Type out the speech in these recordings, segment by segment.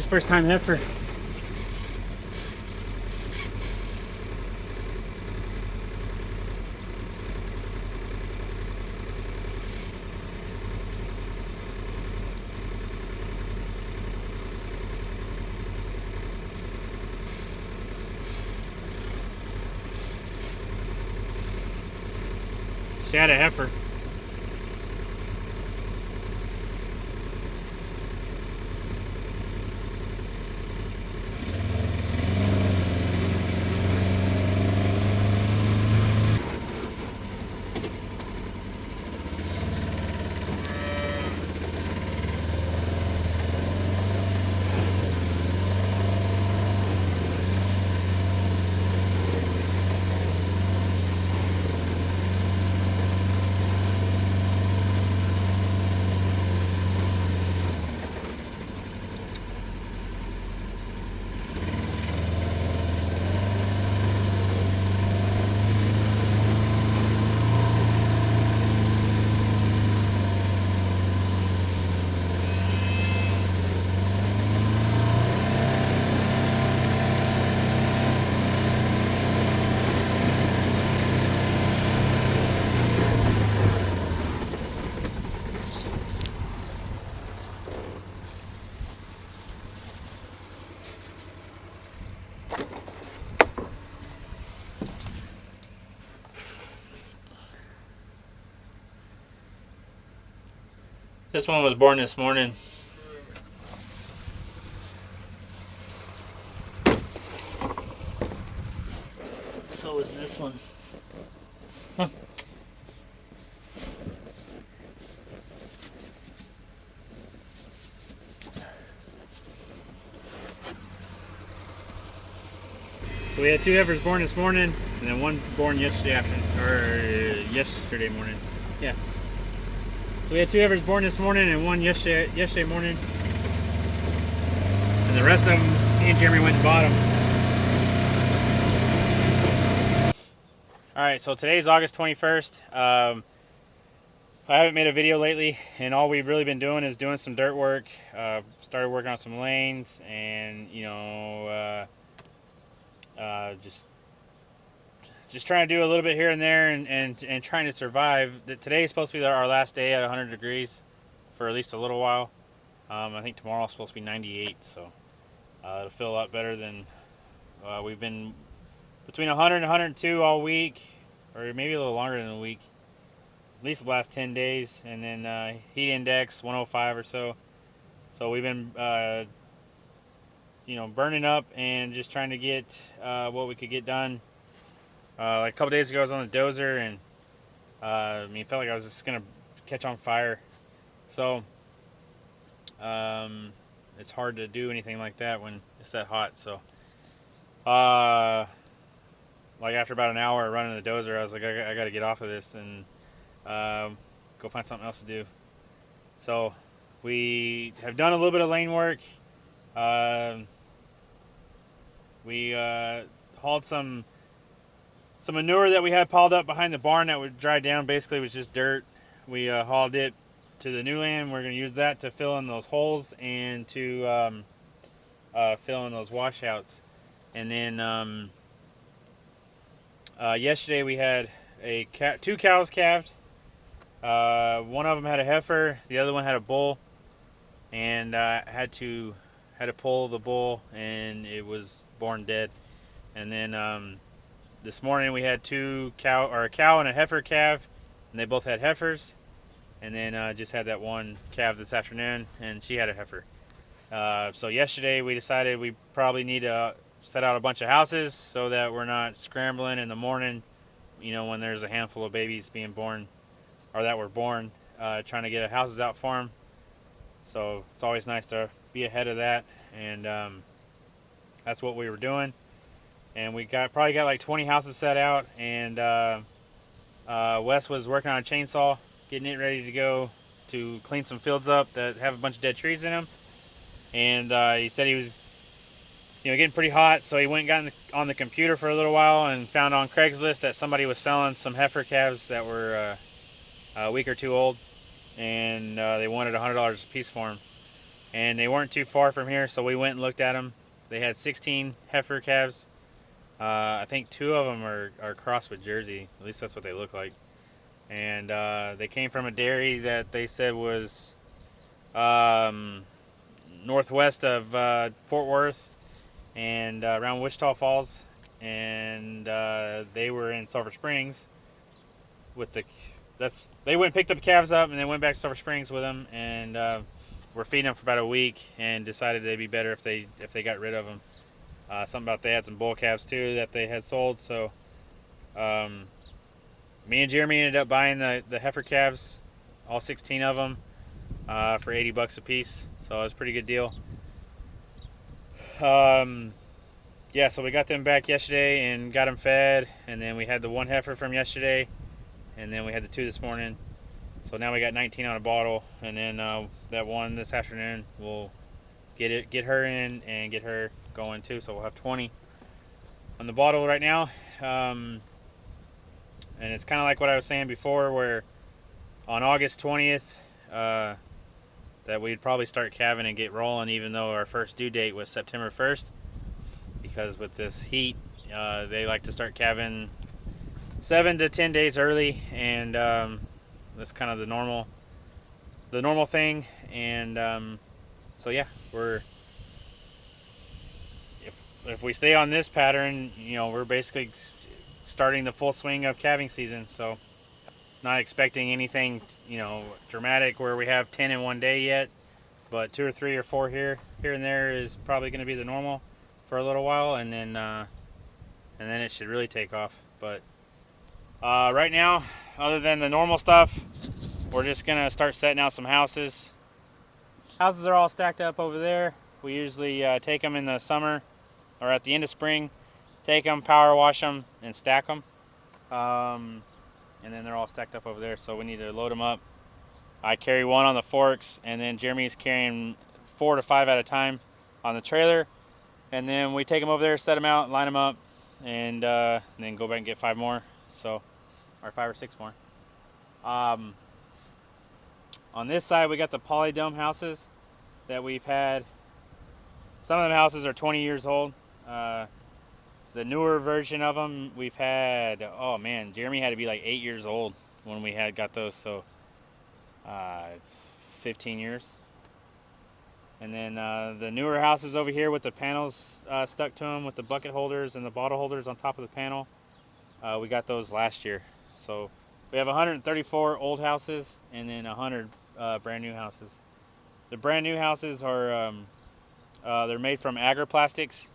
Just first time heifer. She had a heifer. This one was born this morning. So is this one. Huh. So we had 2 heifers born this morning, and then 1 born yesterday yesterday morning. Yeah. So we had 2 heifers born this morning and 1 yesterday morning. And the rest of them, me and Jeremy went and bought them. Alright, so today's August 21st. I haven't made a video lately, and all we've really been doing is doing some dirt work. Started working on some lanes, and just trying to do a little bit here and there, and trying to survive. Today is supposed to be our last day at 100 degrees for at least a little while. I think tomorrow is supposed to be 98, so it'll feel a lot better than we've been between 100 and 102 all week, or maybe a little longer than a week, at least the last 10 days, and then heat index 105 or so. So we've been burning up and just trying to get what we could get done. Like a couple days ago I was on the dozer, and it felt like I was just gonna catch on fire. So it's hard to do anything like that when it's that hot. So like after about an hour running the dozer, I was like, I gotta get off of this and go find something else to do. So we have done a little bit of lane work. We hauled some manure that we had piled up behind the barn that would dry down. Basically, it was just dirt. We hauled it to the new land. We're going to use that to fill in those holes and to fill in those washouts. And then yesterday we had 2 cows calved. One of them had a heifer. The other one had a bull, and had to pull the bull, and it was born dead. And then this morning we had a cow and a heifer calf, and they both had heifers. And then just had that one calf this afternoon, and she had a heifer. So yesterday we decided we probably need to set out a bunch of houses so that we're not scrambling in the morning, when there's a handful of babies being born, or that were born, trying to get houses out for them. So it's always nice to be ahead of that, and that's what we were doing. And we probably got like 20 houses set out, and Wes was working on a chainsaw, getting it ready to go to clean some fields up that have a bunch of dead trees in them. And he said he was getting pretty hot, so he went and got on the computer for a little while and found on Craigslist that somebody was selling some heifer calves that were a week or 2 old, and they wanted $100 a piece for them. and they weren't too far from here, so we went and looked at them. They had 16 heifer calves. I think 2 of them are crossed with Jersey. At least that's what they look like. And they came from a dairy that they said was northwest of Fort Worth and around Wichita Falls. And they were in Sulphur Springs with they went and picked up the calves up and then went back to Sulphur Springs with them, and were feeding them for about a week and decided they'd be better if they got rid of them. Something about they had some bull calves too that they had sold, so me and Jeremy ended up buying the heifer calves, all 16 of them, for $80 a piece, so it was a pretty good deal. Yeah, so we got them back yesterday and got them fed, and then we had the 1 heifer from yesterday, and then we had the 2 this morning. So now we got 19 on a bottle, and then that 1 this afternoon we'll get her in and get her going too. So we'll have 20 on the bottle right now. And it's kind of like what I was saying before, where on August 20th that we'd probably start calving and get rolling, even though our first due date was September 1st. Because with this heat, they like to start calving 7 to 10 days early, and that's kind of the normal thing. And so yeah, if we stay on this pattern, we're basically starting the full swing of calving season. So not expecting anything dramatic where we have 10 in one day yet, but 2 or 3 or 4 here and there is probably going to be the normal for a little while, and then it should really take off. But right now, other than the normal stuff, we're just gonna start setting out some houses. Houses are all stacked up over there. We usually take them in the summer or at the end of spring, take them, power wash them, and stack them, and then they're all stacked up over there, so we need to load them up. I carry 1 on the forks, and then Jeremy's carrying 4 to 5 at a time on the trailer. And then we take them over there, set them out, line them up, and then go back and get 5 more, or 5 or 6 more. On this side, we got the polydome houses that we've had. Some of them houses are 20 years old. The newer version of them, we've had, oh man, Jeremy had to be like 8 years old when we got those, so it's 15 years. And then the newer houses over here with the panels stuck to them with the bucket holders and the bottle holders on top of the panel, we got those last year. So we have 134 old houses and then 100 brand new houses. The brand new houses are they're made from agroplastics.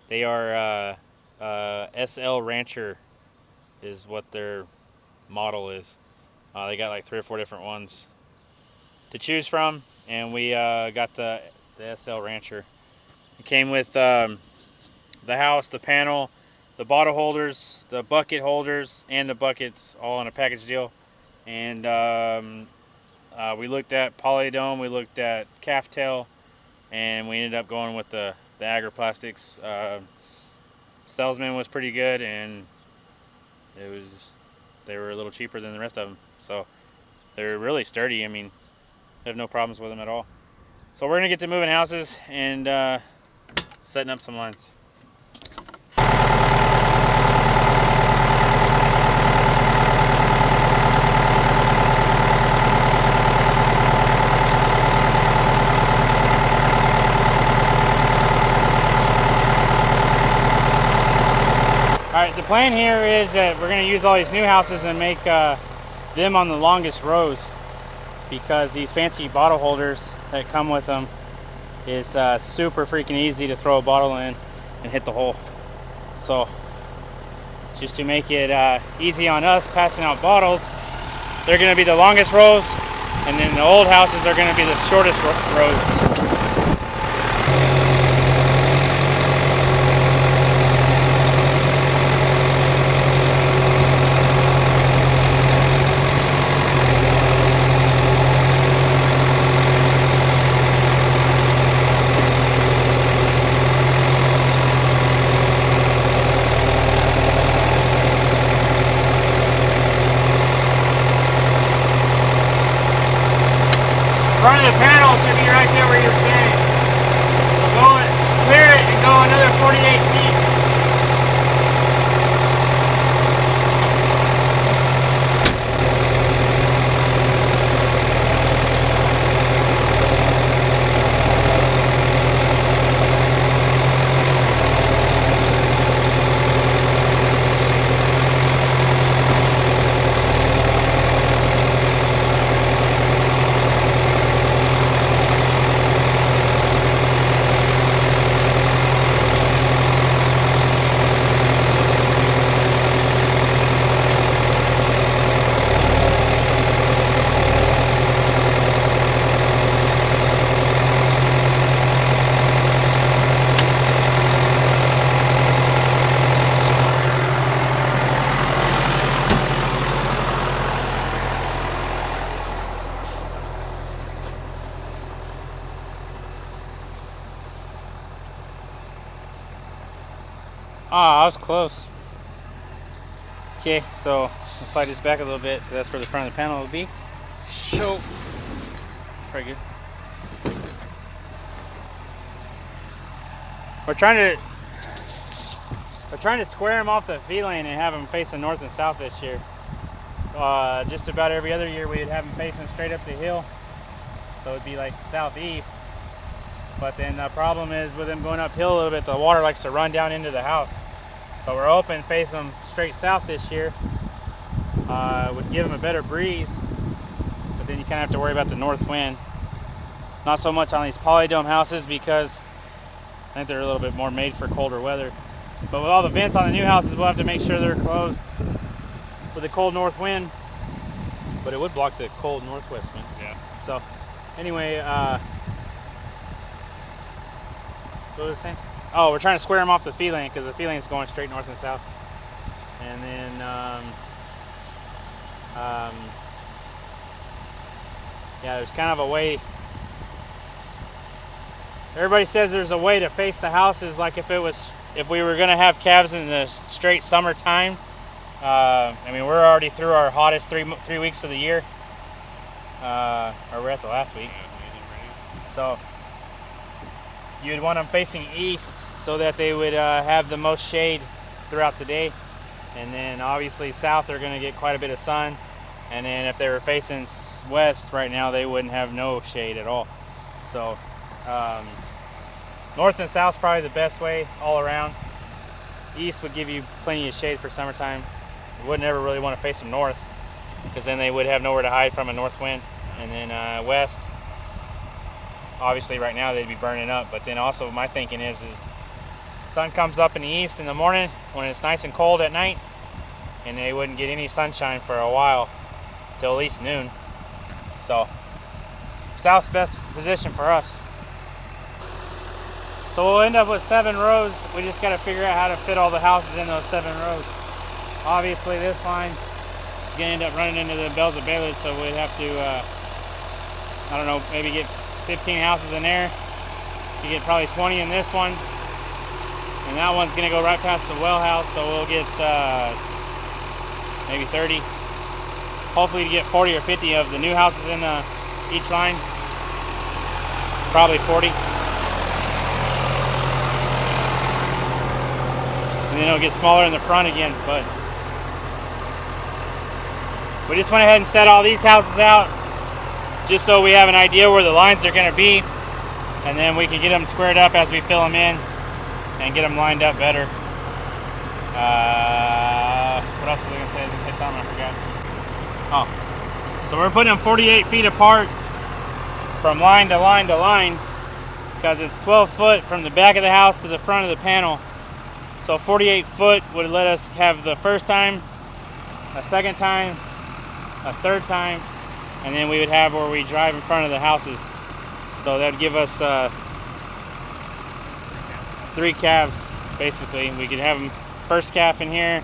They are SL Rancher is what their model is. They got like 3 or 4 different ones to choose from, and we got the SL Rancher. It came with the house, the panel, the bottle holders, the bucket holders, and the buckets all in a package deal. And we looked at polydome, we looked at calf tail, and we ended up going with the agroplastics. Salesman was pretty good, and they were a little cheaper than the rest of them. So they're really sturdy. I mean, I have no problems with them at all. So we're gonna get to moving houses and setting up some lines. Alright, the plan here is that we're going to use all these new houses and make them on the longest rows, because these fancy bottle holders that come with them is super freaking easy to throw a bottle in and hit the hole. So just to make it easy on us passing out bottles, they're going to be the longest rows, and then the old houses are going to be the shortest rows. Front of the panel should be right there where you're standing. Ah, I was close. Okay, so we'll slide this back a little bit because that's where the front of the panel will be. So, pretty good. We're trying to square them off the V-lane and have them facing north and south this year. Just about every other year we'd have them facing straight up the hill, so it'd be like southeast. But then the problem is with them going uphill a little bit, the water likes to run down into the house. So we're hoping to face them straight south this year. Would give them a better breeze, but then you kind of have to worry about the north wind. Not so much on these polydome houses because I think they're a little bit more made for colder weather. But with all the vents on the new houses, we'll have to make sure they're closed with the cold north wind. But it would block the cold northwest wind. Yeah. So anyway, what was I saying? Oh, we're trying to square them off the fee lane because the fee lane is going straight north and south. And then yeah, there's kind of a way. Everybody says there's a way to face the houses like if we were going to have calves in the straight summertime. I mean, we're already through our hottest three weeks of the year. Or we're at the last week. So you'd want them facing east so that they would have the most shade throughout the day. And then obviously south they're going to get quite a bit of sun. And then if they were facing west right now, they wouldn't have no shade at all. So north and south is probably the best way all around. East would give you plenty of shade for summertime. You wouldn't ever really want to face them north because then they would have nowhere to hide from a north wind. And then west, obviously right now they'd be burning up, but then also my thinking is sun comes up in the east in the morning when it's nice and cold at night, and they wouldn't get any sunshine for a while till at least noon. So south's best position for us. So we'll end up with 7 rows. We just got to figure out how to fit all the houses in those 7 rows. Obviously this line is going to end up running into the bells of Baylor, so we'd have to I don't know, maybe get 15 houses in there. You get probably 20 in this one, and that one's going to go right past the well house, so we'll get maybe 30. Hopefully to get 40 or 50 of the new houses in each line. Probably 40. And then it'll get smaller in the front again, but we just went ahead and set all these houses out just so we have an idea where the lines are going to be, and then we can get them squared up as we fill them in and get them lined up better. What else was I going to say? I was going to say something I forgot. Oh, so we're putting them 48 feet apart from line to line to line because it's 12 foot from the back of the house to the front of the panel. So 48 foot would let us have the first time, a second time, a third time, and then we would have where we drive in front of the houses. So that would give us 3 calves, basically. We could have them first calf in here.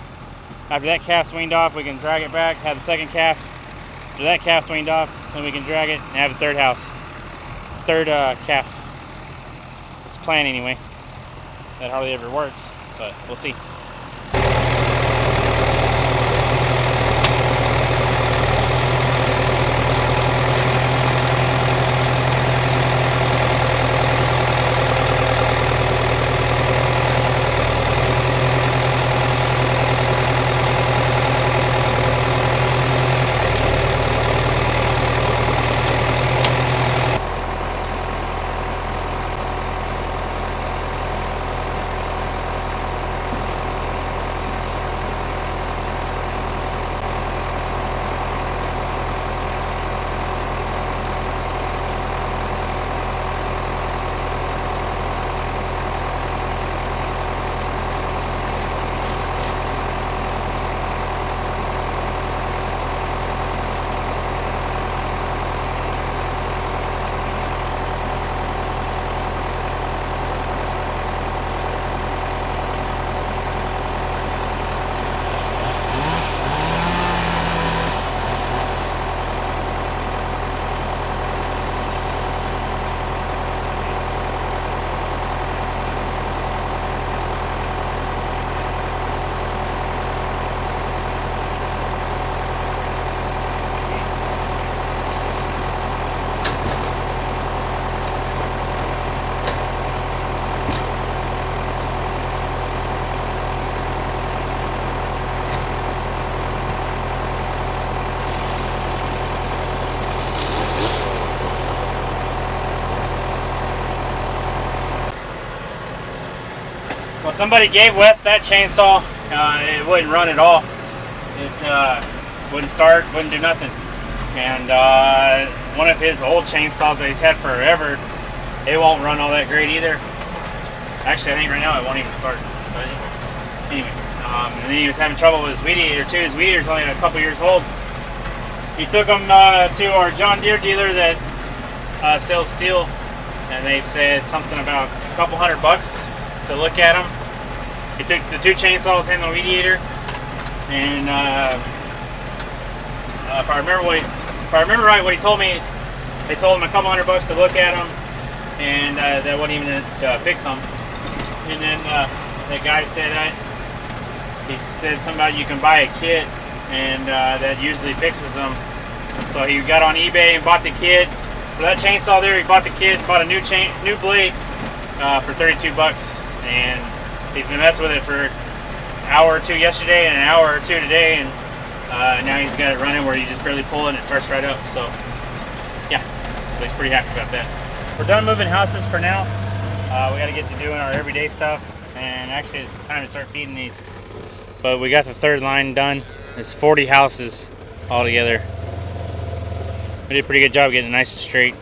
After that calf's weaned off, we can drag it back, have the second calf. After that calf's weaned off, then we can drag it and have the third calf. It's the plan anyway. That hardly ever works, but we'll see. Well, somebody gave Wes that chainsaw. It wouldn't run at all. It wouldn't start, wouldn't do nothing. And one of his old chainsaws that he's had forever, it won't run all that great either. Actually, I think right now it won't even start. But anyway, and then he was having trouble with his weed eater too. His weed eater's only a couple years old. He took him to our John Deere dealer that sells steel, and they said something about a couple $100 to look at them. He took the two chainsaws and the weed eater, and if I remember right, what he told me is they told him a couple $100 to look at them, and that wasn't even to fix them. And then the guy said he said something about you can buy a kit, and that usually fixes them. So he got on eBay and bought the kit for that chainsaw there. He bought the kit, bought a new blade for $32, and he's been messing with it for an hour or two yesterday and an hour or two today, and now he's got it running where you just barely pull it and it starts right up. So yeah, so he's pretty happy about that. We're done moving houses for now. We got to get to doing our everyday stuff, and actually it's time to start feeding these. But we got the third line done. It's 40 houses all together. We did a pretty good job getting it nice and straight.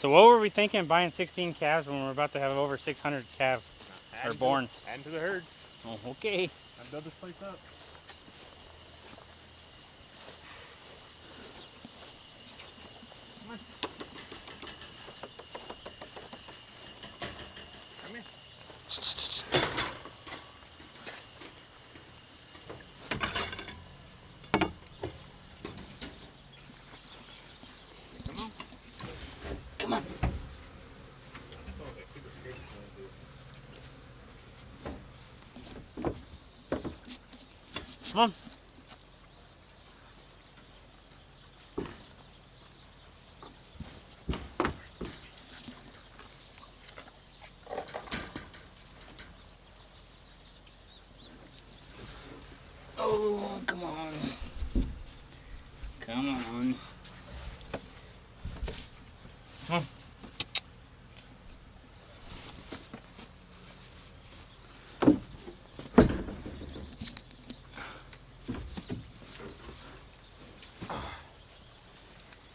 So what were we thinking buying 16 calves when we're about to have over 600 calves are born? Add to the herd. Oh, okay. I've built this place up. Come on. Come here. Come on. Come on. Oh, come on. Come on. Come on.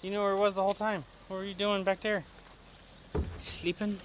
You knew where it was the whole time. What were you doing back there? Sleeping?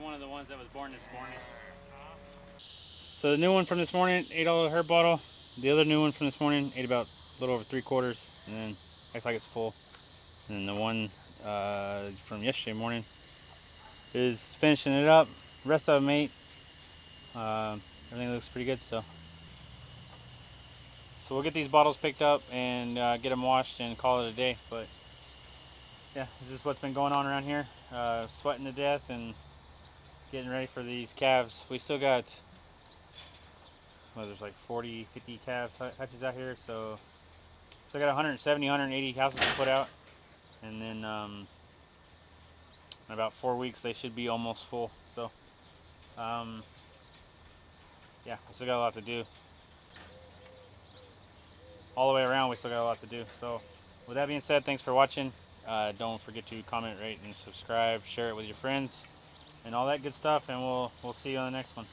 one of the ones that was born this morning. So the new one from this morning ate all of her bottle. The other new one from this morning ate about a little over 3/4, and then acts like it's full. And then the one from yesterday morning is finishing it up. The rest of them ate. Everything looks pretty good. So we'll get these bottles picked up and get them washed and call it a day. But yeah, this is what's been going on around here. Sweating to death and getting ready for these calves. We still got, well, there's like 40, 50 calves hutches out here, so still got 170, 180 houses to put out, and then in about 4 weeks they should be almost full. So yeah, we still got a lot to do. All the way around, we still got a lot to do. So with that being said, thanks for watching. Don't forget to comment, rate, and subscribe. Share it with your friends and all that good stuff, and we'll see you on the next one.